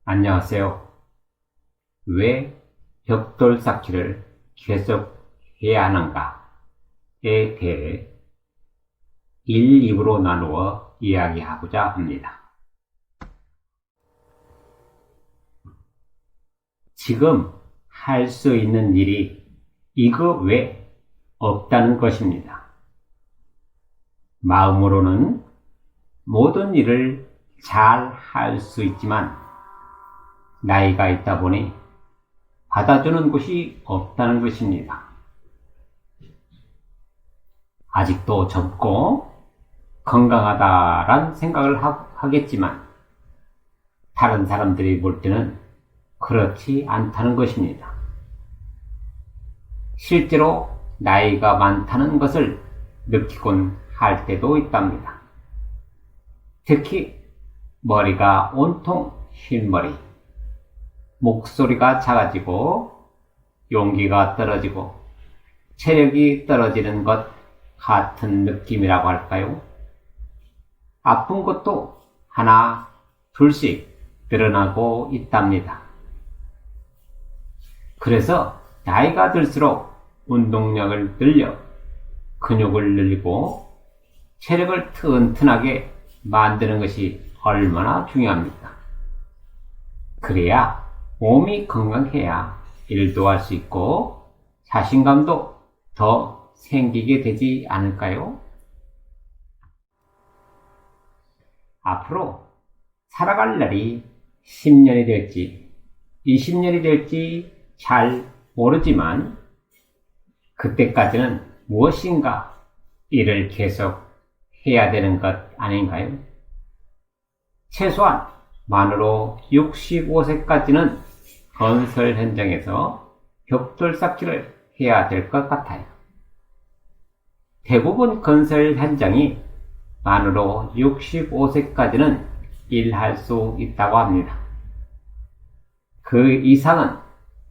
안녕하세요. 왜 벽돌 쌓기를 계속 해야 하는가에 대해 1, 2부로 나누어 이야기하고자 합니다. 지금 할 수 있는 일이 이거 외 없다는 것입니다. 마음으로는 모든 일을 잘 할 수 있지만 나이가 있다 보니 받아주는 곳이 없다는 것입니다. 아직도 젊고 건강하다란 생각을 하겠지만 다른 사람들이 볼 때는 그렇지 않다는 것입니다. 실제로 나이가 많다는 것을 느끼곤 할 때도 있답니다. 특히 머리가 온통 흰머리, 목소리가 작아지고 용기가 떨어지고 체력이 떨어지는 것 같은 느낌이라고 할까요? 아픈 것도 하나 둘씩 늘어나고 있답니다. 그래서 나이가 들수록 운동량을 늘려 근육을 늘리고 체력을 튼튼하게 만드는 것이 얼마나 중요합니까? 그래야 몸이 건강해야 일도 할 수 있고 자신감도 더 생기게 되지 않을까요? 앞으로 살아갈 날이 10년이 될지 20년이 될지 잘 모르지만 그때까지는 무엇인가 일을 계속 해야 되는 것 아닌가요? 최소한 만으로 65세까지는 건설 현장에서 벽돌 쌓기를 해야 될 것 같아요. 대부분 건설 현장이 만으로 65세까지는 일할 수 있다고 합니다. 그 이상은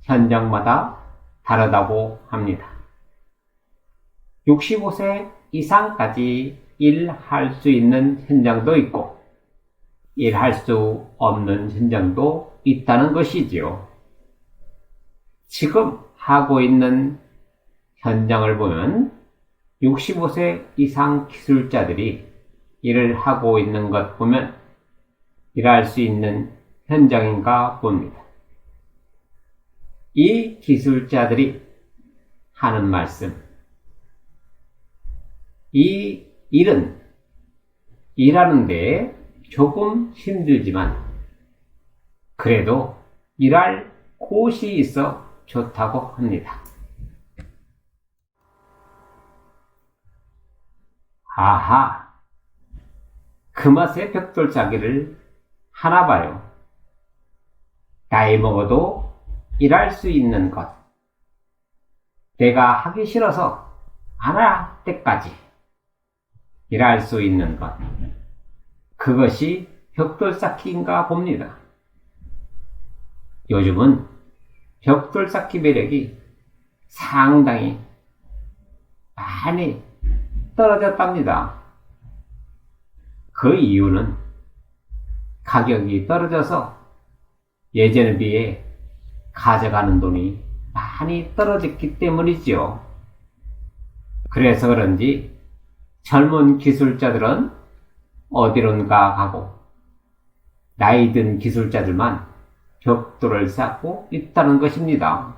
현장마다 다르다고 합니다. 65세 이상까지 일할 수 있는 현장도 있고 일할 수 없는 현장도 있다는 것이지요. 지금 하고 있는 현장을 보면 65세 이상 기술자들이 일을 하고 있는 것 보면 일할 수 있는 현장인가 봅니다. 이 기술자들이 하는 말씀, 이 일은 일하는데 조금 힘들지만 그래도 일할 곳이 있어 좋다고 합니다. 아하, 그 맛에 벽돌 쌓기를 하나 봐요. 나이 먹어도 일할 수 있는 것, 내가 하기 싫어서 안 할 때까지 일할 수 있는 것, 그것이 벽돌 쌓기인가 봅니다. 요즘은 벽돌 쌓기 매력이 상당히 많이 떨어졌답니다. 그 이유는 가격이 떨어져서 예전에 비해 가져가는 돈이 많이 떨어졌기 때문이지요. 그래서 그런지 젊은 기술자들은 어디론가 가고 나이 든 기술자들만 벽돌을 쌓고 있다는 것입니다.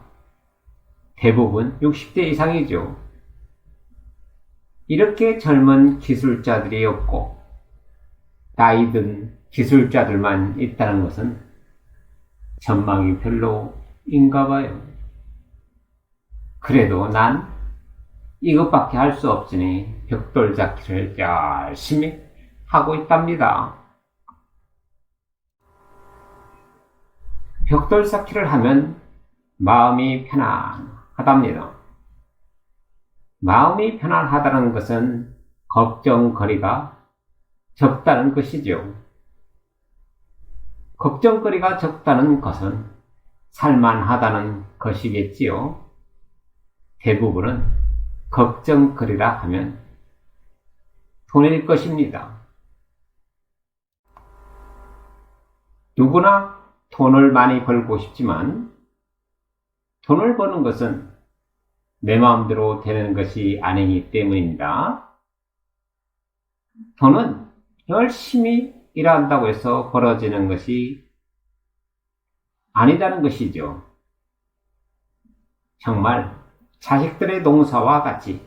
대부분 60대 이상이죠. 이렇게 젊은 기술자들이 없고 나이 든 기술자들만 있다는 것은 전망이 별로인가 봐요. 그래도 난 이것밖에 할 수 없으니 벽돌 쌓기를 열심히 하고 있답니다. 벽돌 쌓기를 하면 마음이 편안하답니다. 마음이 편안하다는 것은 걱정거리가 적다는 것이죠. 걱정거리가 적다는 것은 살만하다는 것이겠지요. 대부분은 걱정거리라 하면 돈일 것입니다. 누구나 돈을 많이 벌고 싶지만 돈을 버는 것은 내 마음대로 되는 것이 아니기 때문입니다. 돈은 열심히 일한다고 해서 벌어지는 것이 아니다는 것이죠. 정말 자식들의 농사와 같이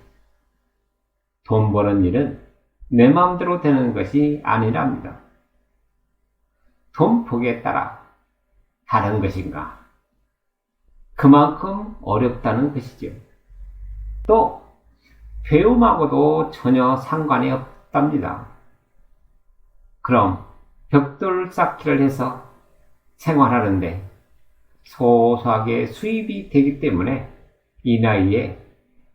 돈 버는 일은 내 마음대로 되는 것이 아니랍니다. 돈 복에 따라 다른 것인가? 그만큼 어렵다는 것이죠. 또 배움하고도 전혀 상관이 없답니다. 그럼 벽돌 쌓기를 해서 생활하는데 소소하게 수입이 되기 때문에 이 나이에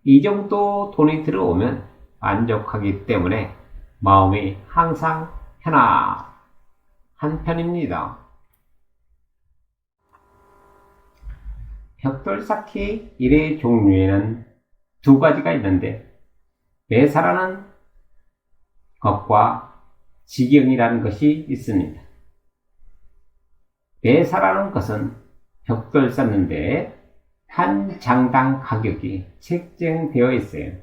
이 정도 돈이 들어오면 만족하기 때문에 마음이 항상 편안한 편입니다. 벽돌 쌓기 일의 종류에는 두 가지가 있는데 매사라는 것과 직영이라는 것이 있습니다. 매사라는 것은 벽돌 쌓는데 한 장당 가격이 책정되어 있어요.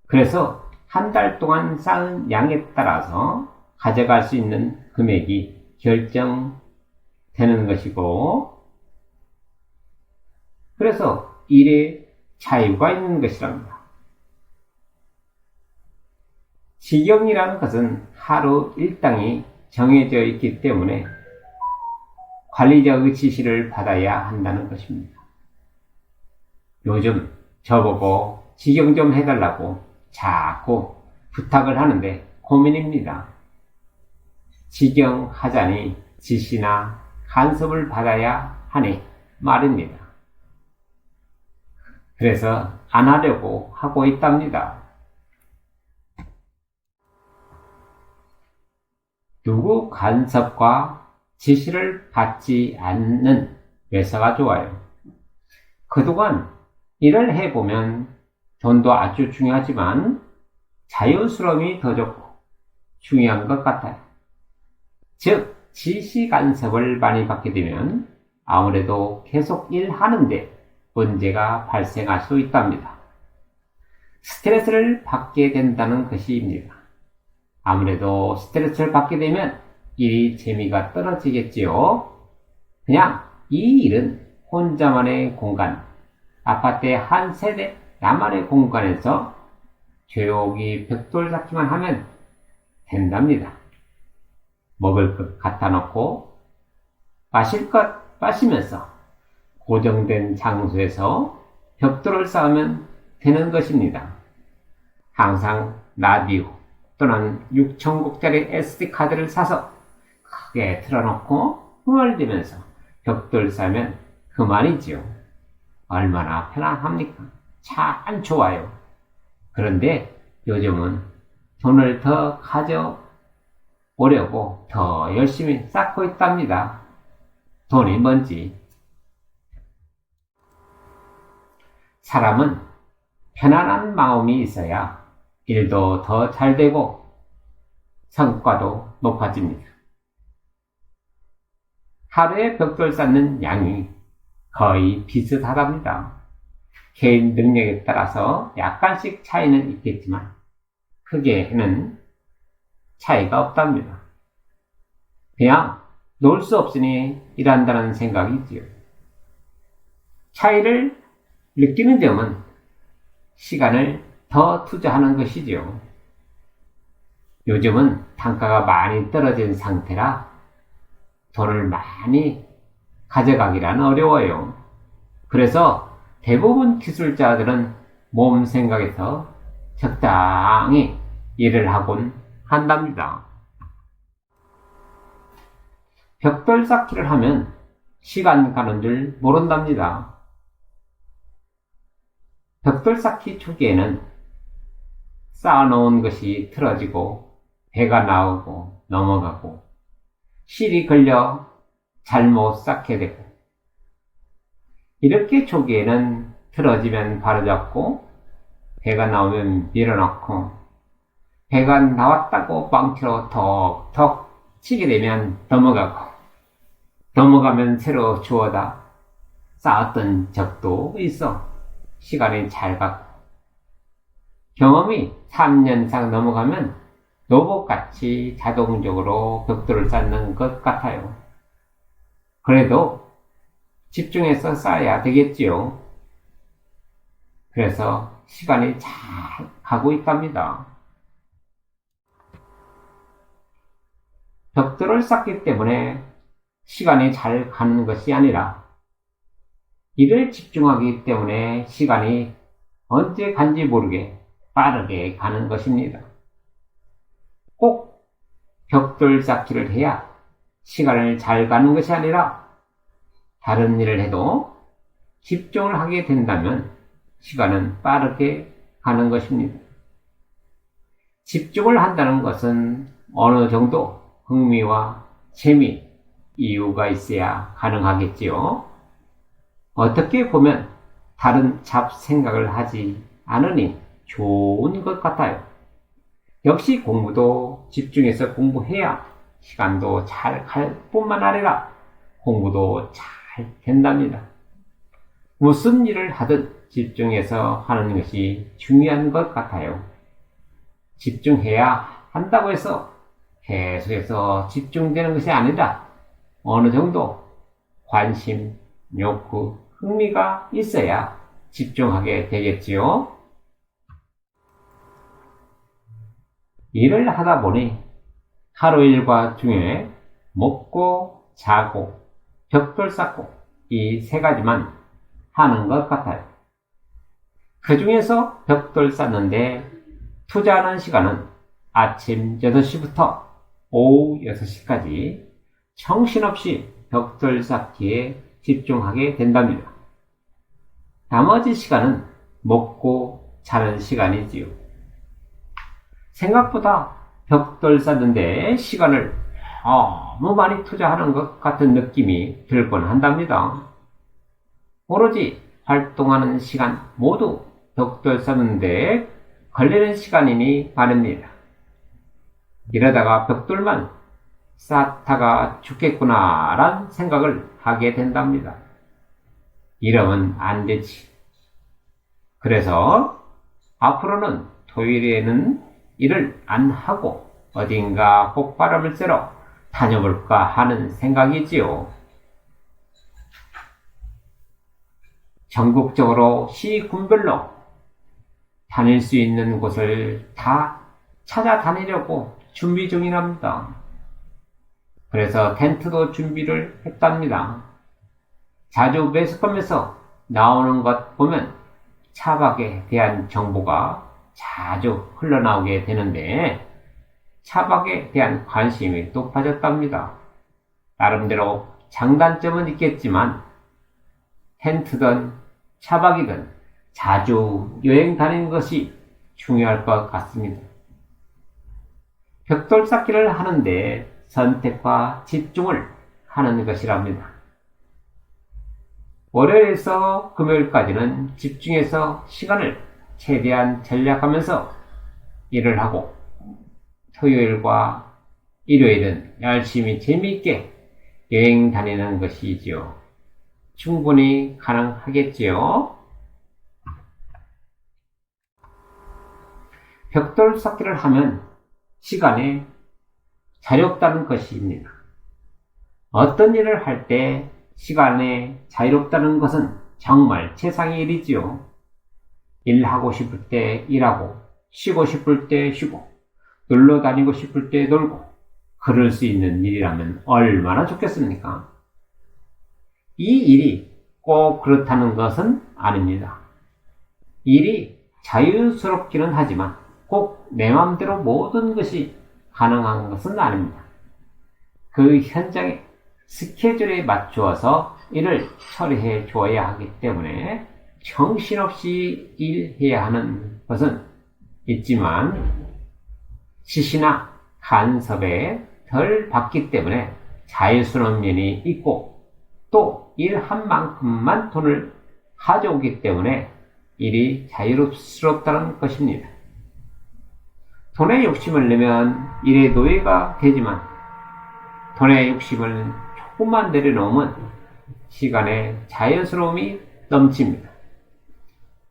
그래서 한 달 동안 쌓은 양에 따라서 가져갈 수 있는 금액이 결정되는 것이고, 그래서 일에 자유가 있는 것이랍니다. 직영이라는 것은 하루 일당이 정해져 있기 때문에 관리자의 지시를 받아야 한다는 것입니다. 요즘 저보고 직영 좀 해달라고 자꾸 부탁을 하는데 고민입니다. 직영하자니 지시나 간섭을 받아야 하니 말입니다. 그래서 안 하려고 하고 있답니다. 누구 간섭과 지시를 받지 않는 매사가 좋아요. 그동안 일을 해보면 돈도 아주 중요하지만 자연스러움이 더 좋고 중요한 것 같아요. 즉, 지시 간섭을 많이 받게 되면 아무래도 계속 일하는데 문제가 발생할 수 있답니다. 스트레스를 받게 된다는 것입니다. 아무래도 스트레스를 받게 되면 일이 재미가 떨어지겠지요. 그냥 이 일은 혼자만의 공간, 아파트의 한 세대 나만의 공간에서 조용히 벽돌 쌓기만 하면 된답니다. 먹을 것 갖다 놓고 마실 것 마시면서 고정된 장소에서 벽돌을 쌓으면 되는 것입니다. 항상 라디오 또는 6,000곡짜리 SD카드를 사서 크게 틀어놓고 흥얼대면서 벽돌 쌓으면 그만이지요. 얼마나 편안합니까? 참 좋아요. 그런데 요즘은 돈을 더 가져오려고 더 열심히 쌓고 있답니다. 돈이 뭔지. 사람은 편안한 마음이 있어야 일도 더 잘 되고 성과도 높아집니다. 하루에 벽돌 쌓는 양이 거의 비슷하답니다. 개인 능력에 따라서 약간씩 차이는 있겠지만 크게는 차이가 없답니다. 그냥 놀 수 없으니 일한다는 생각이지요. 차이를 느끼는 점은 시간을 더 투자하는 것이죠. 요즘은 단가가 많이 떨어진 상태라 돈을 많이 가져가기란 어려워요. 그래서 대부분 기술자들은 몸 생각에서 적당히 일을 하곤 한답니다. 벽돌 쌓기를 하면 시간 가는 줄 모른답니다. 벽돌 쌓기 초기에는 쌓아놓은 것이 틀어지고 배가 나오고 넘어가고 실이 걸려 잘못 쌓게 되고, 이렇게 초기에는 틀어지면 바로잡고 배가 나오면 밀어넣고 배가 나왔다고 망치로 톡톡 치게 되면 넘어가고, 넘어가면 새로 주워다 쌓았던 적도 있어. 시간이 잘 가고. 경험이 3년상 넘어가면 로봇같이 자동적으로 벽돌을 쌓는 것 같아요. 그래도 집중해서 쌓아야 되겠지요. 그래서 시간이 잘 가고 있답니다. 벽돌을 쌓기 때문에 시간이 잘 가는 것이 아니라 일을 집중하기 때문에 시간이 언제 간지 모르게 빠르게 가는 것입니다. 꼭 벽돌 쌓기를 해야 시간을 잘 가는 것이 아니라 다른 일을 해도 집중을 하게 된다면 시간은 빠르게 가는 것입니다. 집중을 한다는 것은 어느 정도 흥미와 재미, 이유가 있어야 가능하겠지요. 어떻게 보면 다른 잡생각을 하지 않으니 좋은 것 같아요. 역시 공부도 집중해서 공부해야 시간도 잘 갈 뿐만 아니라 공부도 잘 된답니다. 무슨 일을 하든 집중해서 하는 것이 중요한 것 같아요. 집중해야 한다고 해서 계속해서 집중되는 것이 아니라 어느 정도 관심, 욕구, 흥미가 있어야 집중하게 되겠지요. 일을 하다 보니 하루 일과 중에 먹고, 자고, 벽돌 쌓고 이 세 가지만 하는 것 같아요. 그 중에서 벽돌 쌓는데 투자하는 시간은 아침 6시부터 오후 6시까지 정신없이 벽돌 쌓기에 집중하게 된답니다. 나머지 시간은 먹고 자는 시간이지요. 생각보다 벽돌 쌓는데 시간을 너무 많이 투자하는 것 같은 느낌이 들곤 한답니다. 오로지 활동하는 시간 모두 벽돌 쌓는데 걸리는 시간이니 말입니다. 이러다가 벽돌만 쌓다가 죽겠구나 라는 생각을 하게 된답니다. 이러면 안 되지. 그래서 앞으로는 토요일에는 일을 안 하고 어딘가 폭바람을 쐬러 다녀볼까 하는 생각이지요. 전국적으로 시군별로 다닐 수 있는 곳을 다 찾아다니려고 준비 중이랍니다. 그래서 텐트도 준비를 했답니다. 자주 매스컴에서 나오는 것 보면 차박에 대한 정보가 자주 흘러나오게 되는데 차박에 대한 관심이 높아졌답니다. 나름대로 장단점은 있겠지만 텐트든 차박이든 자주 여행 다니는 것이 중요할 것 같습니다. 벽돌 쌓기를 하는데 선택과 집중을 하는 것이랍니다. 월요일에서 금요일까지는 집중해서 시간을 최대한 전략하면서 일을 하고 토요일과 일요일은 열심히 재미있게 여행 다니는 것이지요. 충분히 가능하겠지요. 벽돌 쌓기를 하면 시간에 자유롭다는 것입니다. 어떤 일을 할 때 시간에 자유롭다는 것은 정말 최상의 일이지요. 일하고 싶을 때 일하고, 쉬고 싶을 때 쉬고, 놀러 다니고 싶을 때 놀고, 그럴 수 있는 일이라면 얼마나 좋겠습니까? 이 일이 꼭 그렇다는 것은 아닙니다. 일이 자유스럽기는 하지만 꼭 내 마음대로 모든 것이 가능한 것은 아닙니다. 그 현장의 스케줄에 맞추어서 일을 처리해 줘야 하기 때문에 정신없이 일해야 하는 것은 있지만 지시나 간섭에 덜 받기 때문에 자유스러운 면이 있고 또 일한 만큼만 돈을 가져오기 때문에 일이 자유스럽다는 것입니다. 돈에 욕심을 내면 일의 노예가 되지만 돈에 욕심을 자꾸만 내려놓으면 시간의 자연스러움이 넘칩니다.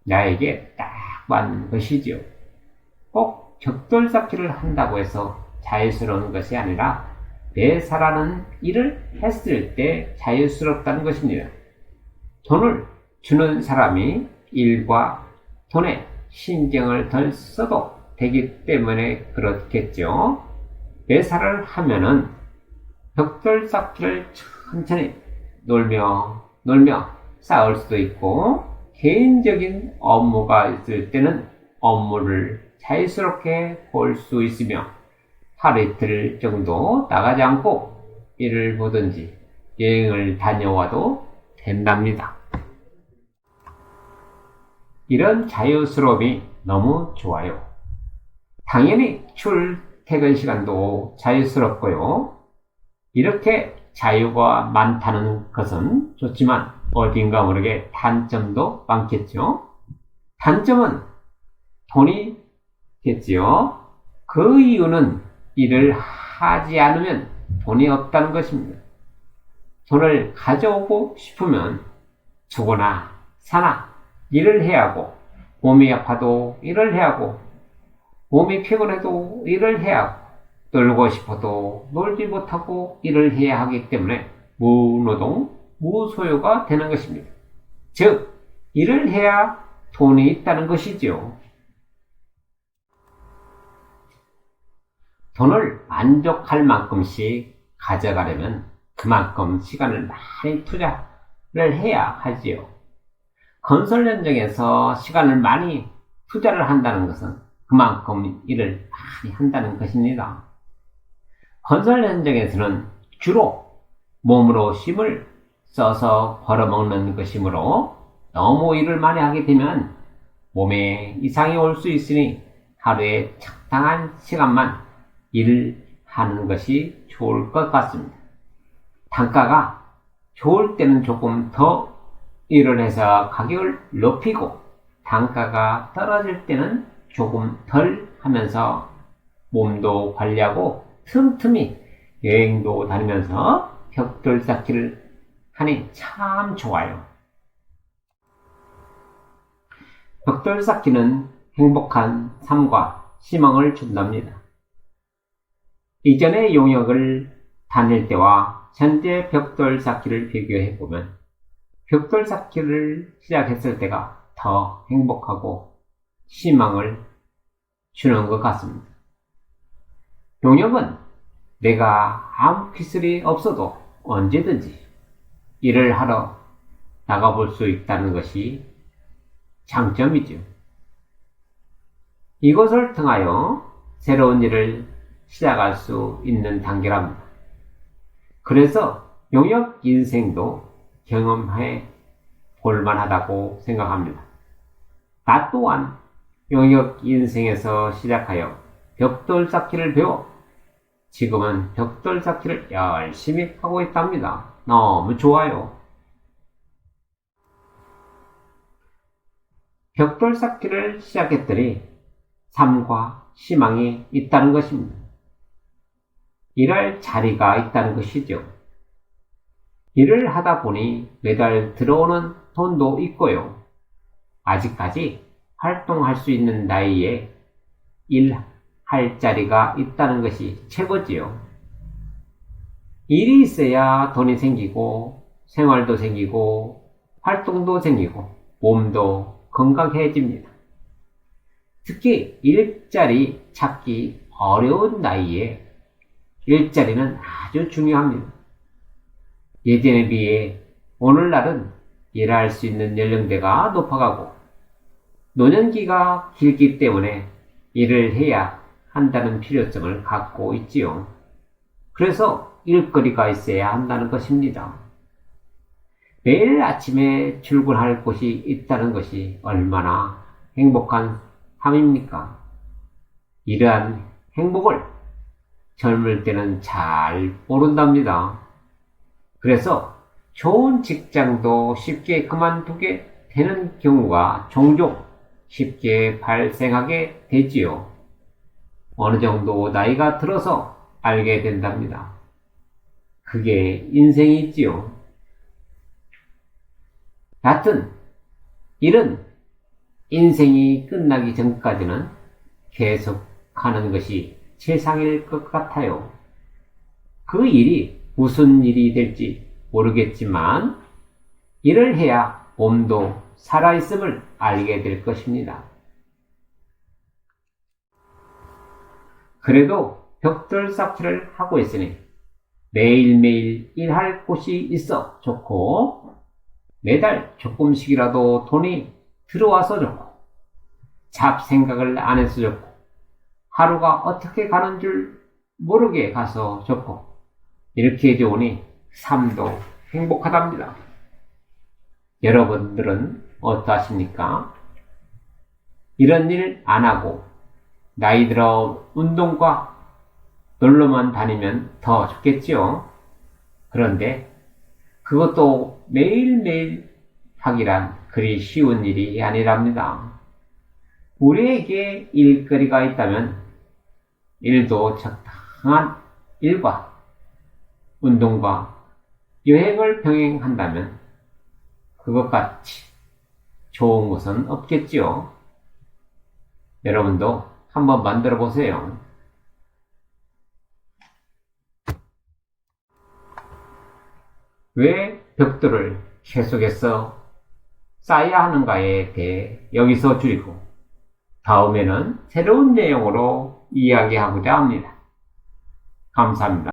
나에게 딱 맞는 것이지요. 꼭 벽돌 쌓기를 한다고 해서 자유스러운 것이 아니라 매사라는 일을 했을 때 자유스럽다는 것입니다. 돈을 주는 사람이 일과 돈에 신경을 덜 써도 되기 때문에 그렇겠죠. 매사를 하면은 벽돌 쌓기를 천천히 놀며 쌓을 수도 있고, 개인적인 업무가 있을 때는 업무를 자유스럽게 볼 수 있으며, 하루 이틀 정도 나가지 않고 일을 보든지 여행을 다녀와도 된답니다. 이런 자유스러움이 너무 좋아요. 당연히 출퇴근 시간도 자유스럽고요. 이렇게 자유가 많다는 것은 좋지만 어딘가 모르게 단점도 많겠죠. 단점은 돈이겠지요. 그 이유는 일을 하지 않으면 돈이 없다는 것입니다. 돈을 가져오고 싶으면 죽거나 사나 일을 해야 하고, 몸이 아파도 일을 해야 하고, 몸이 피곤해도 일을 해야 하고, 놀고 싶어도 놀지 못하고 일을 해야 하기 때문에 무노동, 무소요가 되는 것입니다. 즉, 일을 해야 돈이 있다는 것이지요. 돈을 만족할 만큼씩 가져가려면 그만큼 시간을 많이 투자를 해야 하지요. 건설 현장에서 시간을 많이 투자를 한다는 것은 그만큼 일을 많이 한다는 것입니다. 건설 현장에서는 주로 몸으로 힘을 써서 벌어먹는 것이므로 너무 일을 많이 하게 되면 몸에 이상이 올 수 있으니 하루에 적당한 시간만 일을 하는 것이 좋을 것 같습니다. 단가가 좋을 때는 조금 더 일을 해서 가격을 높이고, 단가가 떨어질 때는 조금 덜 하면서 몸도 관리하고 틈틈이 여행도 다니면서 벽돌 쌓기를 하니 참 좋아요. 벽돌 쌓기는 행복한 삶과 희망을 준답니다. 이전의 용역을 다닐 때와 현재 벽돌 쌓기를 비교해보면 벽돌 쌓기를 시작했을 때가 더 행복하고 희망을 주는 것 같습니다. 용역은 내가 아무 기술이 없어도 언제든지 일을 하러 나가볼 수 있다는 것이 장점이죠. 이것을 통하여 새로운 일을 시작할 수 있는 단계랍니다. 그래서 용역 인생도 경험해 볼만하다고 생각합니다. 나 또한 용역 인생에서 시작하여 벽돌 쌓기를 배워 지금은 벽돌 쌓기를 열심히 하고 있답니다. 너무 좋아요. 벽돌 쌓기를 시작했더니 삶과 희망이 있다는 것입니다. 일할 자리가 있다는 것이죠. 일을 하다 보니 매달 들어오는 돈도 있고요. 아직까지 활동할 수 있는 나이에 일할 자리가 있다는 것이 최고지요. 일이 있어야 돈이 생기고 생활도 생기고 활동도 생기고 몸도 건강해집니다. 특히 일자리 찾기 어려운 나이에 일자리는 아주 중요합니다. 예전에 비해 오늘날은 일할 수 있는 연령대가 높아가고 노년기가 길기 때문에 일을 해야 한다는 필요성을 갖고 있지요. 그래서 일거리가 있어야 한다는 것입니다. 매일 아침에 출근할 곳이 있다는 것이 얼마나 행복한 삶입니까? 이러한 행복을 젊을 때는 잘 모른답니다. 그래서 좋은 직장도 쉽게 그만두게 되는 경우가 종종 쉽게 발생하게 되지요. 어느 정도 나이가 들어서 알게 된답니다. 그게 인생이지요. 여하튼 이런 인생이 끝나기 전까지는 계속 하는 것이 최상일 것 같아요. 그 일이 무슨 일이 될지 모르겠지만 일을 해야 몸도 살아있음을 알게 될 것입니다. 그래도 벽돌 쌓기를 하고 있으니 매일매일 일할 곳이 있어 좋고 매달 조금씩이라도 돈이 들어와서 좋고 잡생각을 안 해서 좋고 하루가 어떻게 가는 줄 모르게 가서 좋고 이렇게 좋으니 삶도 행복하답니다. 여러분들은 어떠하십니까? 이런 일 안 하고 나이 들어 운동과 놀러만 다니면 더 좋겠지요. 그런데 그것도 매일매일 하기란 그리 쉬운 일이 아니랍니다. 우리에게 일거리가 있다면 일도 적당한 일과 운동과 여행을 병행한다면 그것같이 좋은 것은 없겠지요. 여러분도 한번 만들어 보세요. 왜 벽돌을 계속해서 쌓아야 하는가에 대해 여기서 줄이고 다음에는 새로운 내용으로 이야기하고자 합니다. 감사합니다.